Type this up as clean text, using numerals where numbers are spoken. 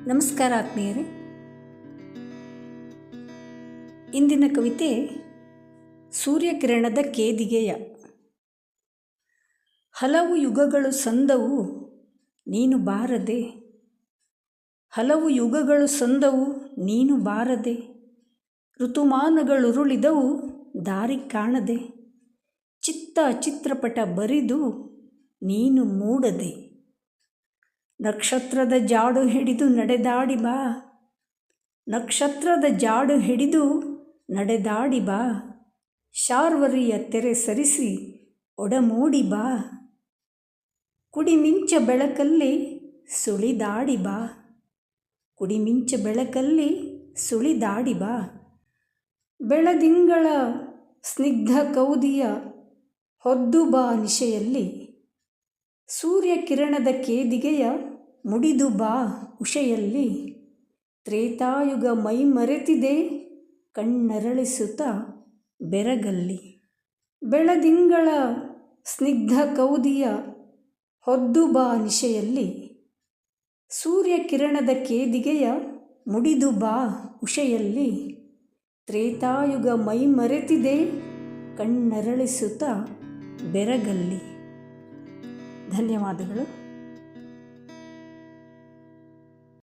ನಮಸ್ಕಾರ ಆತ್ಮೀಯರೇ. ಇಂದಿನ ಕವಿತೆ ಸೂರ್ಯಕಿರಣದ ಕೇದಿಗೆಯ. ಹಲವು ಯುಗಗಳು ಸಂದವು ನೀನು ಬಾರದೆ, ಹಲವು ಯುಗಗಳು ಸಂದವು ನೀನು ಬಾರದೆ, ಋತುಮಾನಗಳುರುಳಿದವು ದಾರಿ ಕಾಣದೆ, ಚಿತ್ರಪಟ ಬರಿದು ನೀನು ಮೂಡದೆ, ನಕ್ಷತ್ರದ ಜಾಡು ಹಿಡಿದು ನಡೆದಾಡಿ ಬಾ, ನಕ್ಷತ್ರದ ಜಾಡು ಹಿಡಿದು ನಡೆದಾಡಿ ಬಾ, ಶಾರ್ವರಿಯ ತೆರೆ ಸರಿಸಿ ಒಡಮೂಡಿ ಬಾ, ಕುಡಿಮಿಂಚ ಬೆಳಕಲ್ಲಿ ಸುಳಿದಾಡಿ ಬಾ, ಕುಡಿಮಿಂಚ ಬೆಳಕಲ್ಲಿ ಸುಳಿದಾಡಿ ಬಾ, ಬೆಳದಿಂಗಳ ಸ್ನಿಗ್ಧ ಕೌದಿಯ ಹೊದ್ದು ಬಾ ನಿಶೆಯಲ್ಲಿ, ಸೂರ್ಯಕಿರಣದ ಕೇದಿಗೆಯ ಮುಡಿದು ಬಾ ಉಷೆಯಲ್ಲಿ, ತ್ರೇತಾಯುಗ ಮೈ ಮರೆತಿದೆ ಕಣ್ಣರಳಿಸುತ್ತ ಬೆರಗಲ್ಲಿ, ಬೆಳದಿಂಗಳ ಸ್ನಿಗ್ಧ ಕೌದಿಯ ಹೊದ್ದು ಬಾ ನಿಶೆಯಲ್ಲಿ, ಸೂರ್ಯಕಿರಣದ ಕೇದಿಗೆಯ ಮುಡಿದು ಬಾ ಉಷೆಯಲ್ಲಿ, ತ್ರೇತಾಯುಗ ಮೈ ಮರೆತಿದೆ ಕಣ್ಣರಳಿಸುತ್ತ ಬೆರಗಲ್ಲಿ. ಧನ್ಯವಾದಗಳು.